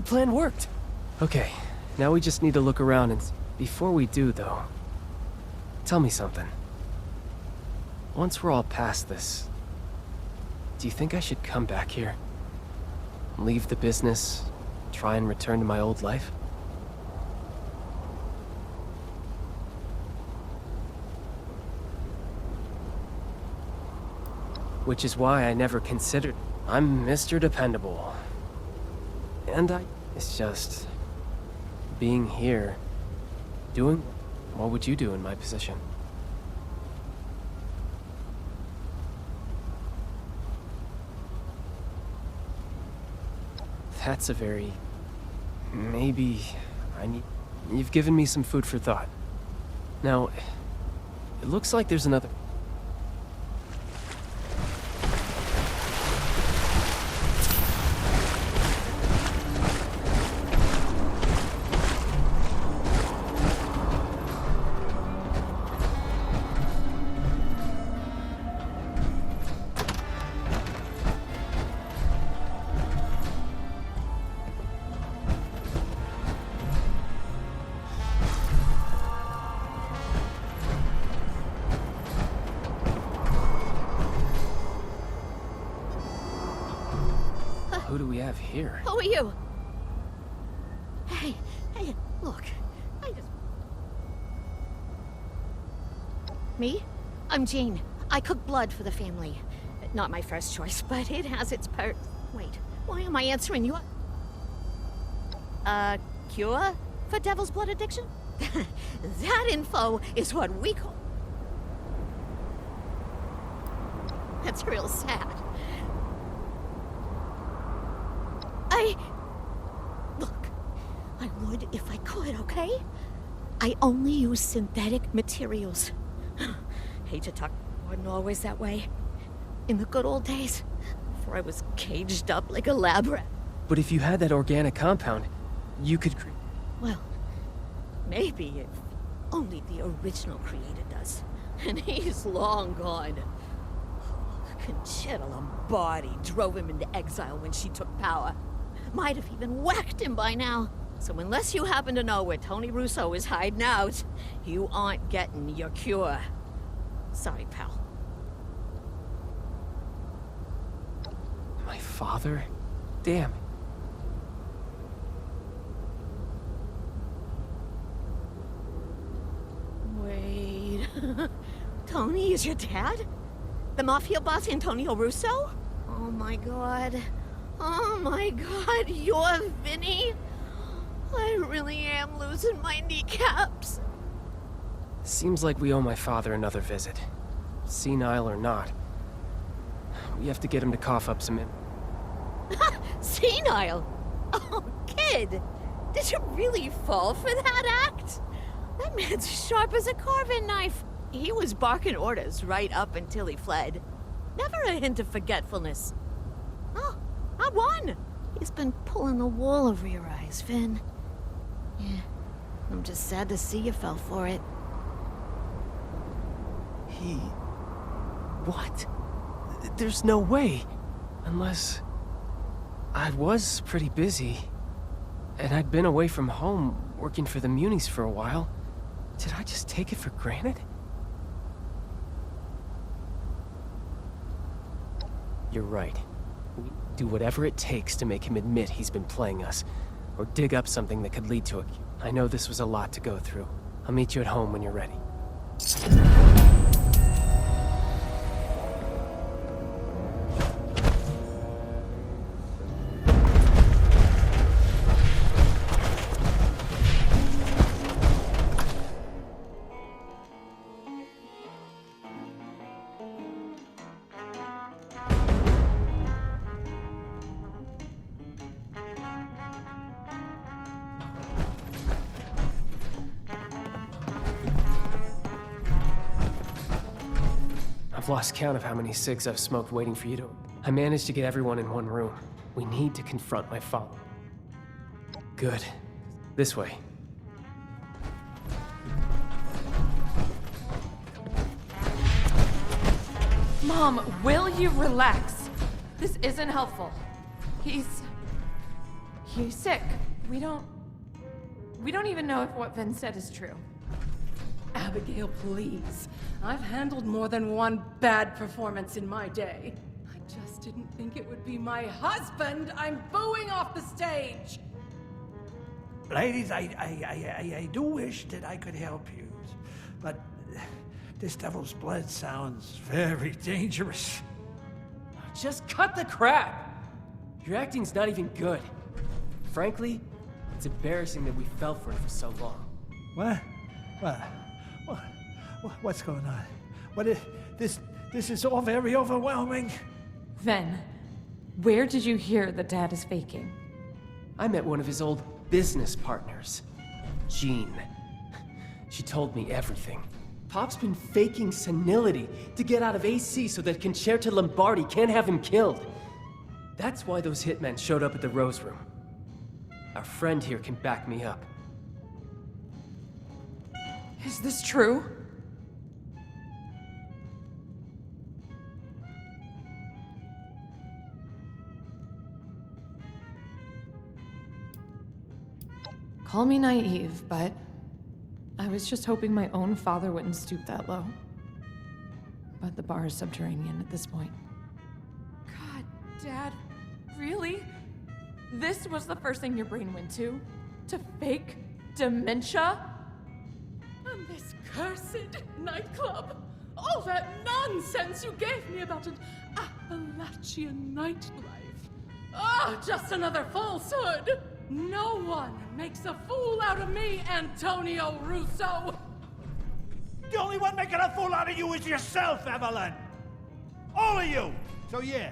plan worked. Okay, now we just need to look around and... Before we do, though, tell me something. Once we're all past this, do you think I should come back here? Leave the business, try and return to my old life? Which is why I never considered... I'm Mr. Dependable. And it's just... being here... doing... What would you do in my position? That's a very... Maybe... You've given me some food for thought. Now, it looks like there's another... Who do we have here? Who are you? Hey, look. Me? I'm Jane. I cook blood for the family. Not my first choice, but it has its perks. Wait, why am I answering you? Cure for devil's blood addiction? That info is what we call... That's real sad. Look, I would if I could, okay? I only use synthetic materials. Hate to talk, wasn't always that way. In the good old days, before I was caged up like a lab rat. But if you had that organic compound, you could... Well, maybe if only the original creator does. And he's long gone. Conchita Lombardi drove him into exile when she took power. Might have even whacked him by now. So unless you happen to know where Tony Russo is hiding out, you aren't getting your cure. Sorry, pal. My father? Damn. Wait... Tony is your dad? The mafia boss Antonio Russo? Oh my god. Oh my god, you're Vinny? I really am losing my kneecaps. Seems like we owe my father another visit. Senile or not. We have to get him to cough up some... Senile? Oh, kid! Did you really fall for that act? That man's sharp as a carving knife. He was barking orders right up until he fled. Never a hint of forgetfulness. Oh, I won! He's been pulling the wool over your eyes, Finn. Yeah, I'm just sad to see you fell for it. He... What? There's no way. Unless... I was pretty busy. And I'd been away from home, working for the Munis for a while. Did I just take it for granted? You're right. We do whatever it takes to make him admit he's been playing us. Or dig up something that could lead to a... I know this was a lot to go through. I'll meet you at home when you're ready. I've lost count of how many cigs I've smoked waiting for you to... I managed to get everyone in one room. We need to confront my father. Good. This way. Mom, will you relax? This isn't helpful. He's sick. We don't even know if what Vin said is true. Abigail, please. I've handled more than one bad performance in my day. I just didn't think it would be my husband I'm booing off the stage. Ladies, I do wish that I could help you, but this devil's blood sounds very dangerous. Just cut the crap! Your acting's not even good. Frankly, it's embarrassing that we fell for it for so long. What? What's going on? This is all very overwhelming. Ven, where did you hear that Dad is faking? I met one of his old business partners, Jean. She told me everything. Pop's been faking senility to get out of AC so that Concerta Lombardi can't have him killed. That's why those hitmen showed up at the Rose Room. Our friend here can back me up. Is this true? Call me naive, but I was just hoping my own father wouldn't stoop that low. But the bar is subterranean at this point. God, Dad, really? This was the first thing your brain went to? To fake dementia? And this cursed nightclub. All that nonsense you gave me about an Appalachian nightlife. Ah, just another falsehood. No one makes a fool out of me, Antonio Russo. The only one making a fool out of you is yourself, Evelyn. All of you. So yeah,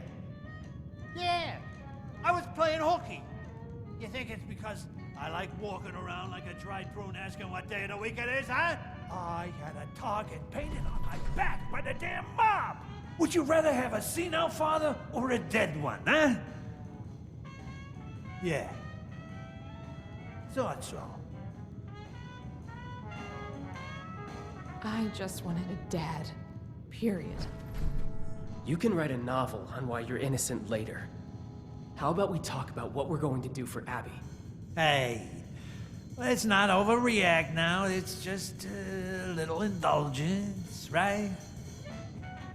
I was playing hooky. You think it's because I like walking around like a dried prune asking what day of the week it is, huh? I had a target painted on my back by the damn mob. Would you rather have a senile father or a dead one, huh? Yeah. Thought so. I just wanted a dad. Period. You can write a novel on why you're innocent later. How about we talk about what we're going to do for Abby? Hey, let's not overreact now. It's just a little indulgence, right?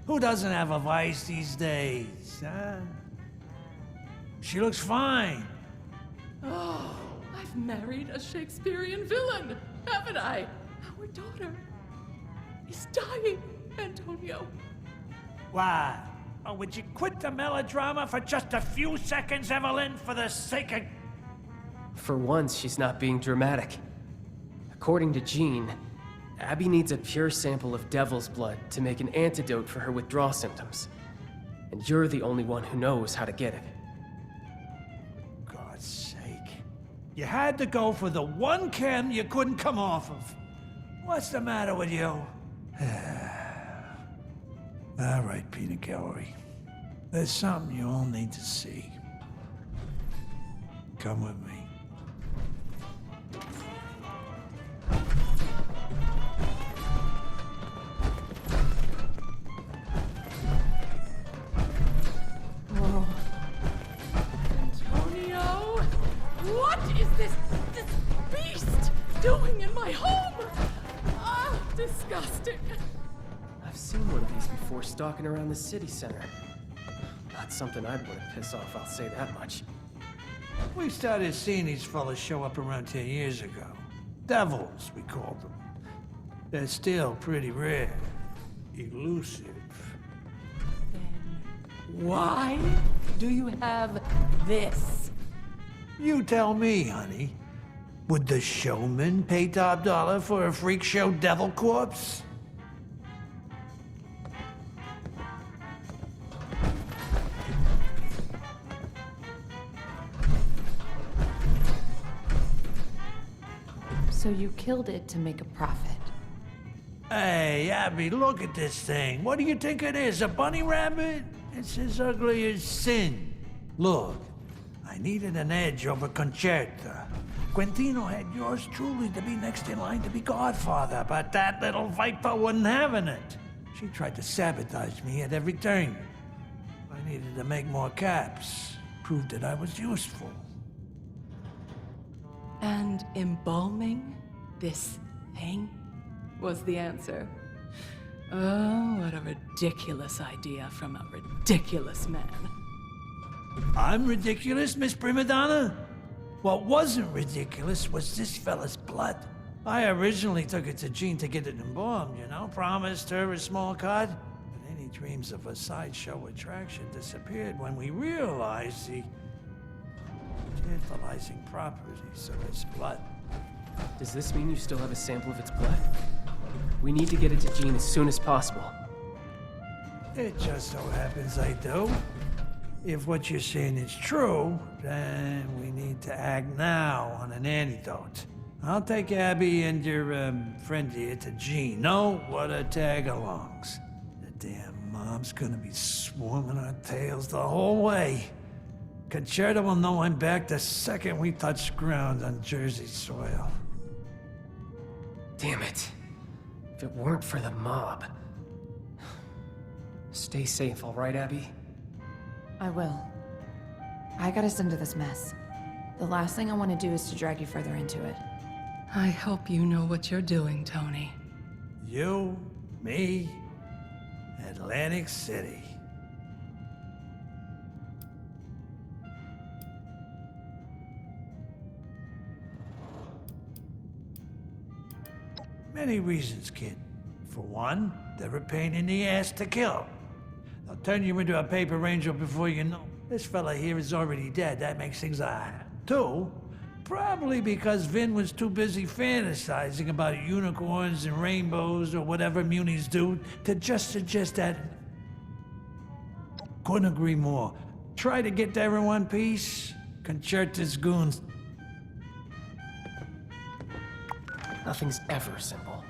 Who doesn't have a vice these days, huh? She looks fine. Oh, I've married a Shakespearean villain, haven't I? Our daughter is dying, Antonio. Why? Oh, would you quit the melodrama for just a few seconds, Evelyn, for the sake of... For once, she's not being dramatic. According to Jean, Abby needs a pure sample of devil's blood to make an antidote for her withdrawal symptoms. And you're the only one who knows how to get it. God's sake. You had to go for the one chem you couldn't come off of. What's the matter with you? All right, Peter Gallery. There's something you all need to see. Come with me. Whoa. Antonio? What is this beast doing in my home? Ah, disgusting. I've seen one of these before stalking around the city center. Not something I'd want to piss off, I'll say that much. We started seeing these fellas show up around 10 years ago. Devils, we called them. They're still pretty rare. Elusive. Why do you have this? You tell me, honey. Would the showman pay top dollar for a freak show devil corpse? So you killed it to make a profit. Hey, Abby, look at this thing. What do you think it is, a bunny rabbit? It's as ugly as sin. Look, I needed an edge over Concerta. Quintino had yours truly to be next in line to be godfather, but that little viper wasn't having it. She tried to sabotage me at every turn. I needed to make more caps, prove that I was useful. And embalming this thing was the answer. Oh, what a ridiculous idea from a ridiculous man. I'm ridiculous, Miss Prima Donna? What wasn't ridiculous was this fella's blood. I originally took it to Jean to get it embalmed, you know, promised her a small cut. But any dreams of a sideshow attraction disappeared when we realized the tantalizing properties of its blood. Does this mean you still have a sample of its blood? We need to get it to Jean as soon as possible. It just so happens I do. If what you're saying is true, then we need to act now on an antidote. I'll take Abby and your friend here to Jean. No water tag-alongs. The damn mob's gonna be swarming our tails the whole way. Concerta will know I'm back the second we touch ground on Jersey soil. Damn it. If it weren't for the mob. Stay safe, all right, Abby? I will. I got us into this mess. The last thing I want to do is to drag you further into it. I hope you know what you're doing, Tony. You, me, Atlantic City. Many reasons, kid. For one, they're a pain in the ass to kill. They'll turn you into a paper ranger before you know. This fella here is already dead. That makes things hard. Two, probably because Vin was too busy fantasizing about unicorns and rainbows or whatever munis do to just suggest that. Couldn't agree more. Try to get there in one piece. Concerta's goons. Nothing's ever simple.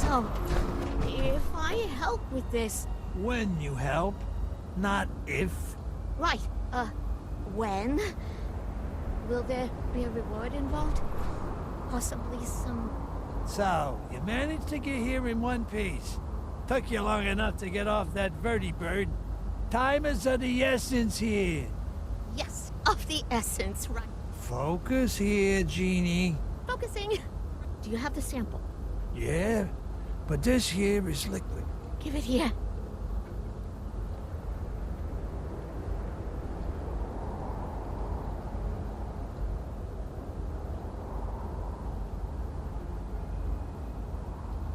So, if I help with this, When you help, not if. right, when? Will there be a reward involved? Possibly some... So, you managed to get here in one piece. Took you long enough to get off that vertibird. Time is of the essence here. Yes, of the essence, right. Focus here, Genie. Focusing. Do you have the sample? Yeah, but this here is liquid. Give it here.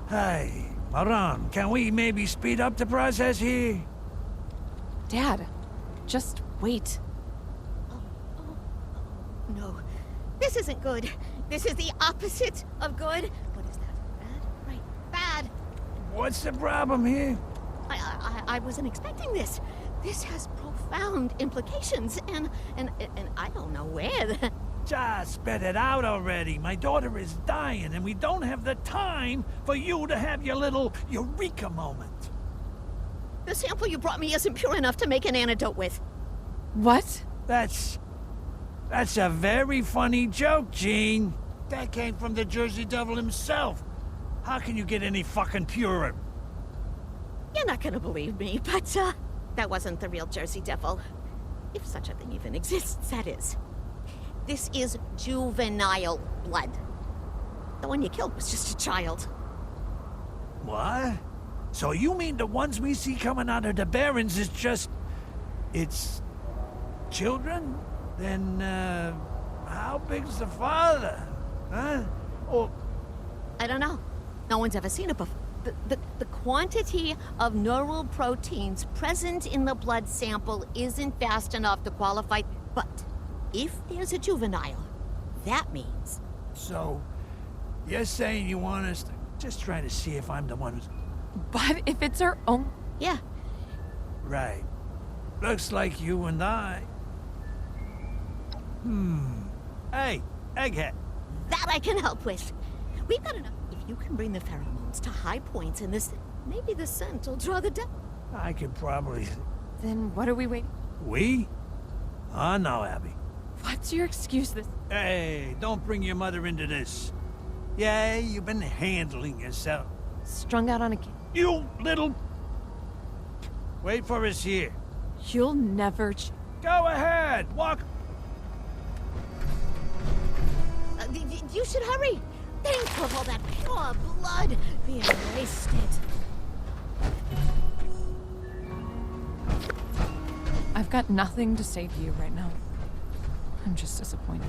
Hey, Maran, can we maybe speed up the process here? Dad, just wait. No, this isn't good. This is the opposite of good. What is that? Bad? Right, bad. What's the problem here? I wasn't expecting this. This has profound implications, and I don't know where. Just spit it out already. My daughter is dying, and we don't have the time for you to have your little eureka moment. The sample you brought me isn't pure enough to make an antidote with. What? That's a very funny joke, Gene. That came from the Jersey Devil himself. How can you get any fucking purer? You're not gonna believe me, but, that wasn't the real Jersey Devil. If such a thing even exists, that is. This is juvenile blood. The one you killed was just a child. What? So you mean the ones we see coming out of the barrens is just... it's... children? Then, how big's the father? Huh? Or... I don't know. No one's ever seen it before. The quantity of neural proteins present in the blood sample isn't fast enough to qualify, but if there's a juvenile, that means... So, you're saying you want us to just try to see if I'm the one who's... But if it's our own... Yeah, Right. Looks like you and I. Hey, Egghead. that I can help with. We've got enough. If you can bring the pheromones to high points in this, maybe the scent will draw the devil. I could probably... Then what are we waiting? We? Oh, no, Abby. What's your excuse this... Hey, don't bring your mother into this. Yeah, you've been handling yourself. Strung out on a kid? You little... Wait for us here. You'll never... Go ahead, walk... You should hurry. Think of all that pure blood being wasted. I've got nothing to say to you right now. I'm just disappointed.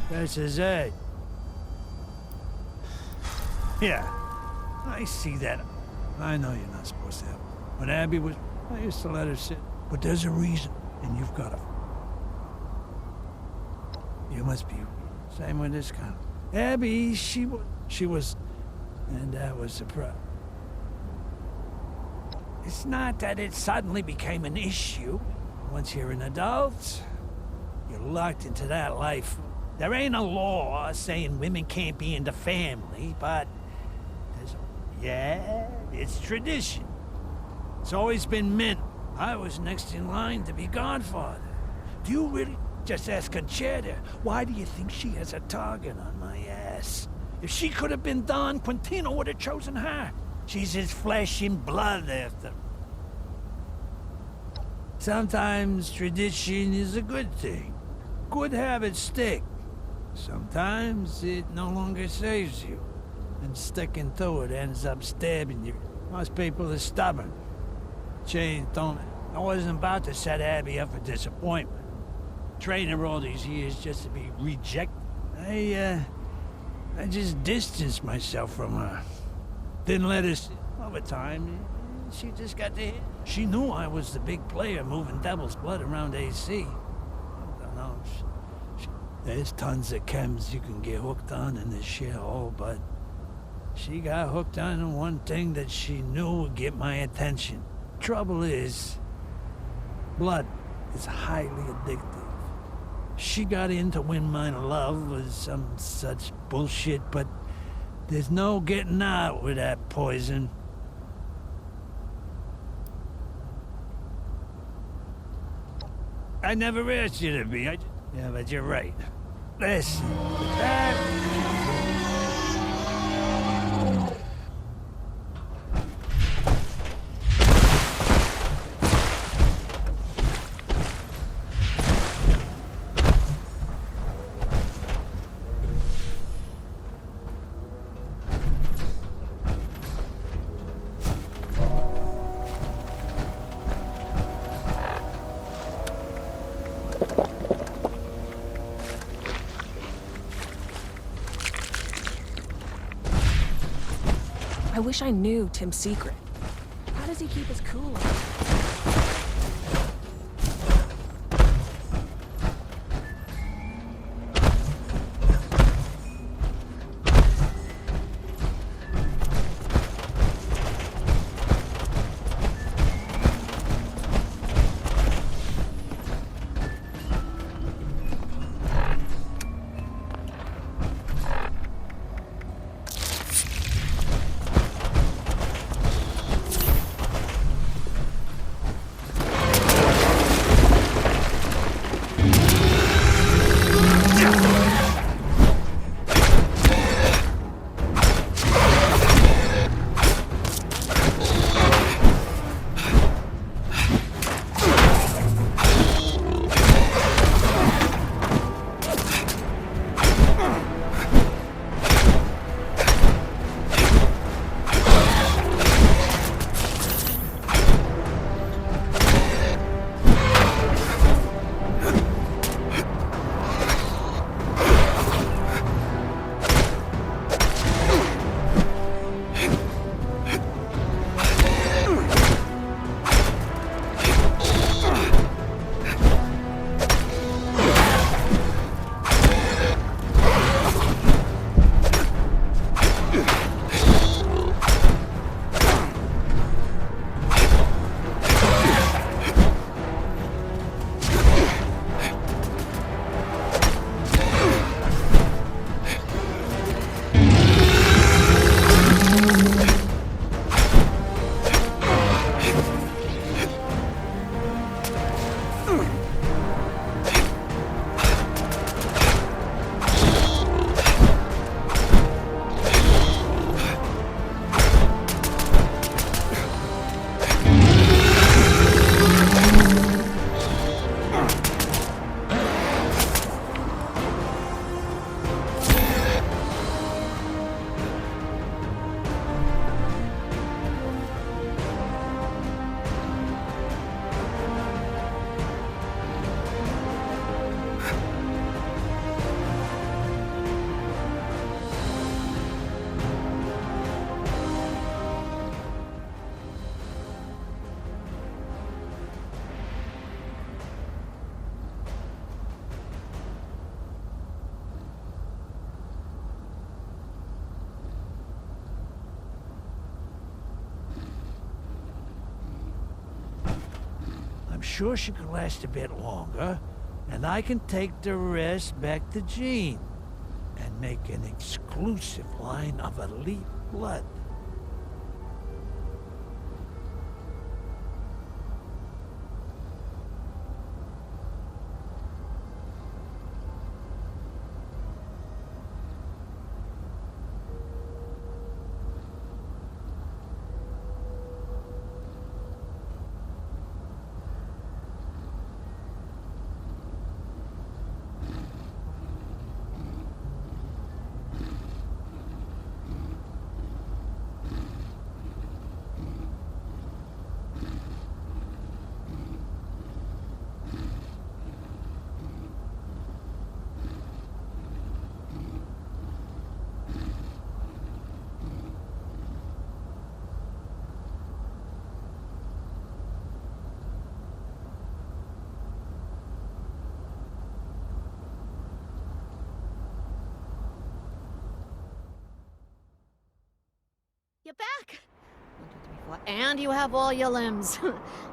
This is it. Yeah, I see that. I know you're not supposed to have. When Abby was, I used to let her sit. But there's a reason, and you've got to. You must be. Same with this kind. Abby, she was, and that was the problem. It's not that it suddenly became an issue. Once you're an adult, you're locked into that life. There ain't a law saying women can't be in the family, but it's tradition. It's always been men. I was next in line to be godfather. Do you really? Just ask Conchetta. Why do you think she has a target on my ass? If she could have been Don, Quintino would have chosen her. She's his flesh and blood after. Sometimes tradition is a good thing. Good habits stick. Sometimes it no longer saves you. And sticking to it ends up stabbing you. Most people are stubborn. Change don't. I wasn't about to set Abby up for disappointment. Trained her all these years just to be rejected. I just distanced myself from her. Didn't let her sit. Over time, she just got to hit. She knew I was the big player moving devil's blood around AC. I don't know. There's tons of chems you can get hooked on in this shithole, but she got hooked on one thing that she knew would get my attention. Trouble is, blood is highly addictive. She got in to win my love or some such bullshit, but there's no getting out with that poison. I never asked you to be. Yeah, but you're right. Listen, I wish I knew Tim's secret. How does he keep his cool? sure she could last a bit longer, and I can take the rest back to Jean and make an exclusive line of elite blood. You're back. 1, 2, 3, 4, and you have all your limbs.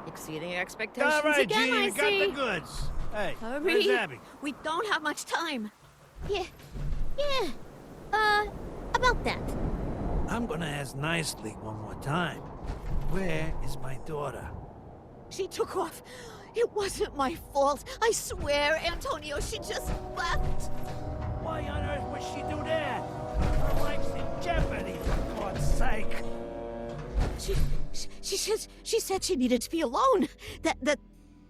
Exceeding your expectations All right, again, Jean, I we see. got the goods. Hey, Hurry. where's Abby? We don't have much time. Yeah. About that. I'm gonna ask nicely one more time. Where is my daughter? She took off. It wasn't my fault. I swear, Antonio, she just left. Why on earth would she do that? Her life's in jeopardy, for God's sake. She said she needed to be alone. That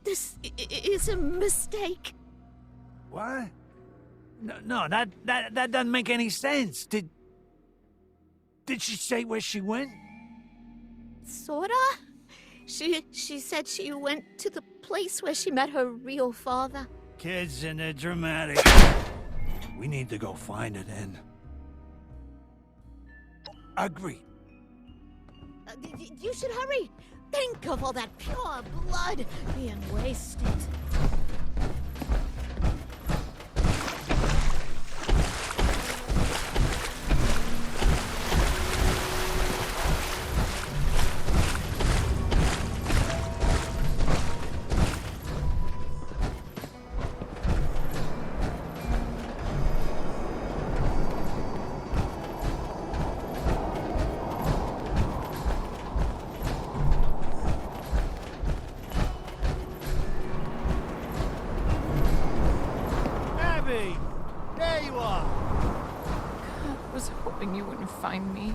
this is a mistake. What? No, that doesn't make any sense. Did she say where she went? Sorta. She said she went to the place where she met her real father. Kids and they're dramatic. We need to go find her then. Agreed. You should hurry. Think of all that pure blood being wasted. Abby! There you are! I was hoping you wouldn't find me.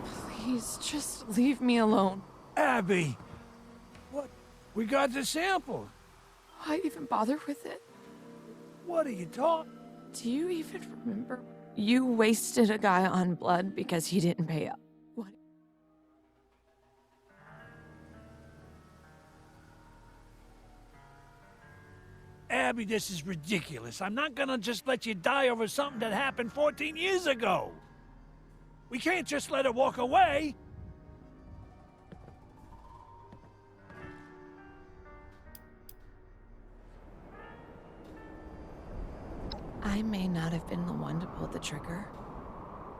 Please, just leave me alone. Abby! What? We got the sample. Why even bother with it? What are you talking? Do you even remember? You wasted a guy on blood because he didn't pay up. What? Abby, this is ridiculous. I'm not gonna just let you die over something that happened 14 years ago. We can't just let her walk away. I may not have been the one to pull the trigger,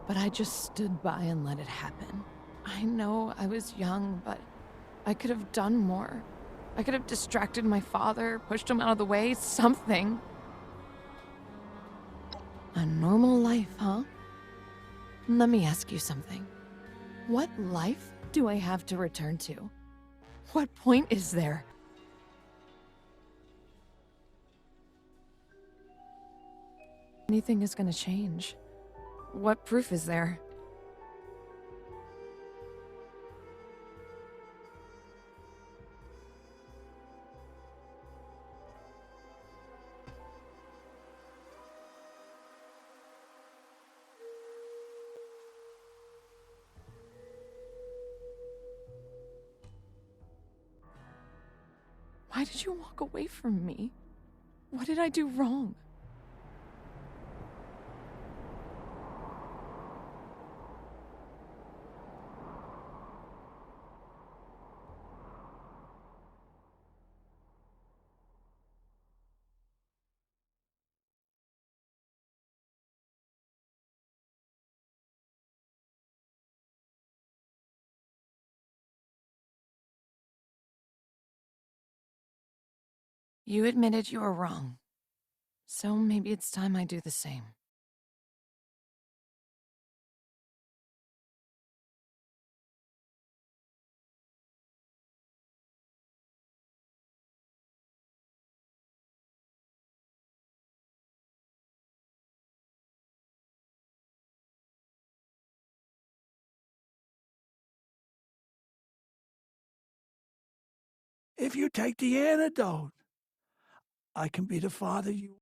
but I just stood by and let it happen. I know I was young, but I could have done more. I could have distracted my father, pushed him out of the way, something. A normal life, huh? Let me ask you something. What life do I have to return to? What point is there? Anything is gonna change. What proof is there? Why did you walk away from me? What did I do wrong? You admitted you were wrong. So maybe it's time I do the same. If you take the antidote, I can be the father you...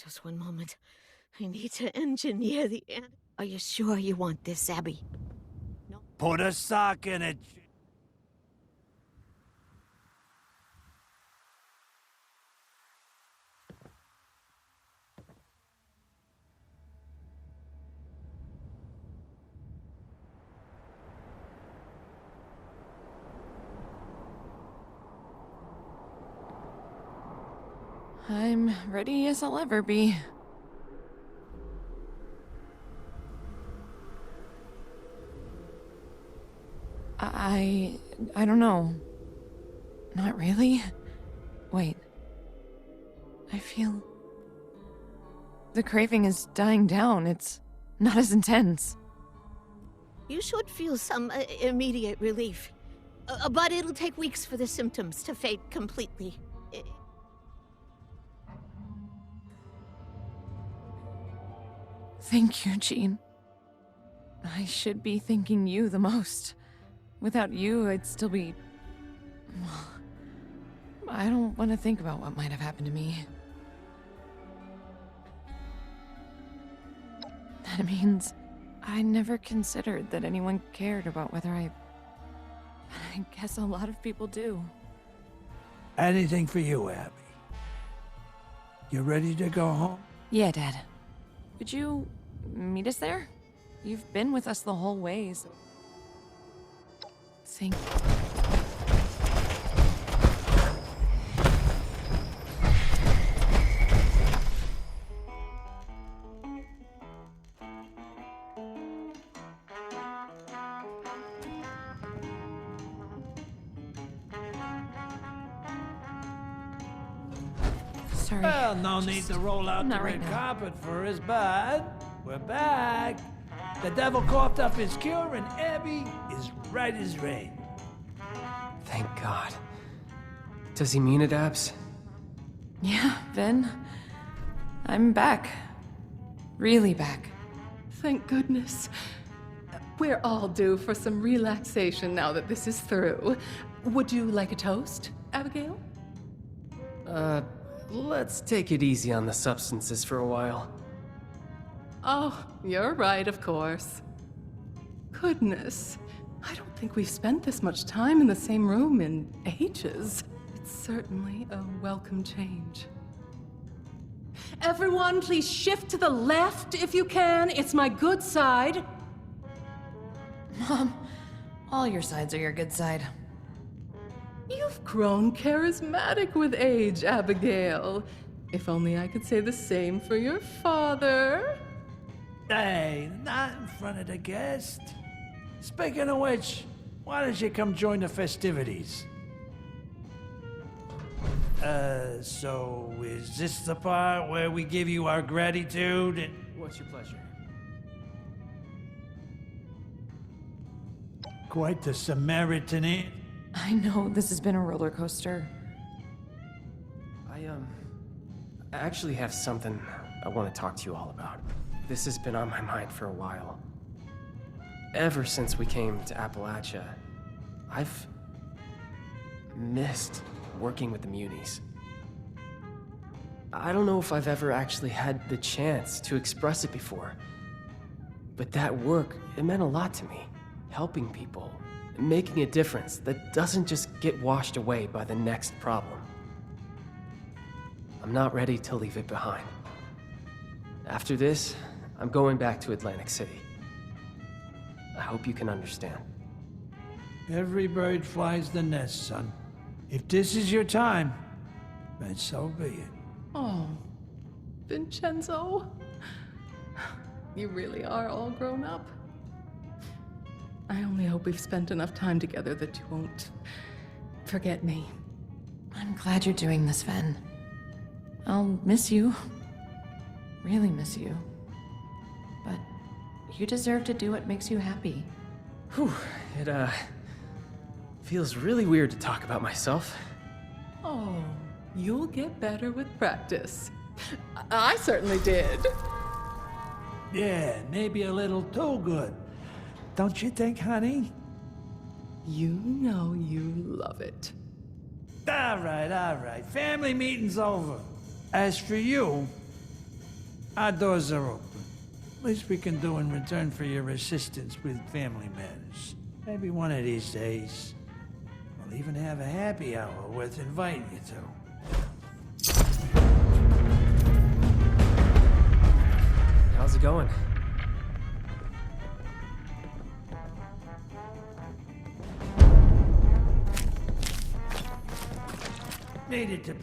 Just one moment. I need to engineer the end. Are you sure you want this, Abby? No. Put a sock in it. I'm ready as I'll ever be. I don't know. Not really. Wait. I feel... the craving is dying down. It's not as intense. You should feel some immediate relief. But it'll take weeks for the symptoms to fade completely. Thank you, Jean. I should be thanking you the most. Without you, I'd still be... I don't want to think about what might have happened to me. That means I never considered that anyone cared about whether I guess a lot of people do. Anything for you, Abby. You ready to go home? Yeah, Dad. Would you meet us there? You've been with us the whole way, so... Thank you. Sorry. Well, no need to roll out the not red right now. carpet for us, bud. We're back. The devil coughed up his cure, and Abby is right as rain. Thank God. Does he mean it, Abs? Yeah, Ben. I'm back. Really back. Thank goodness. We're all due for some relaxation now that this is through. Would you like a toast, Abigail? Let's take it easy on the substances for a while. Oh, you're right, of course. Goodness, I don't think we've spent this much time in the same room in ages. It's certainly a welcome change. Everyone, please shift to the left if you can. It's my good side. Mom, all your sides are your good side. You've grown charismatic with age, Abigail. If only I could say the same for your father. Hey, not in front of the guest. Speaking of which, why don't you come join the festivities? So is this the part where we give you our gratitude and... What's your pleasure? Quite the Samaritan, eh? I know this has been a roller coaster. I actually have something I want to talk to you all about. This has been on my mind for a while. Ever since we came to Appalachia, I've missed working with the Munis. I don't know if I've ever actually had the chance to express it before, but that work, it meant a lot to me. Helping people, making a difference that doesn't just get washed away by the next problem. I'm not ready to leave it behind. After this, I'm going back to Atlantic City. I hope you can understand. Every bird flies the nest, son. If this is your time, then so be it. Oh, Vincenzo. You really are all grown up. I only hope we've spent enough time together that you won't forget me. I'm glad you're doing this, Ven. I'll miss you. Really miss you. But you deserve to do what makes you happy. Whew, it feels really weird to talk about myself. Oh, you'll get better with practice. I certainly did. Yeah, maybe a little too good. Don't you think, honey? You know you love it. All right. Family meeting's over. As for you, our doors are open. Least we can do in return for your assistance with family matters. Maybe one of these days, we'll even have a happy hour worth inviting you to. How's it going? Needed to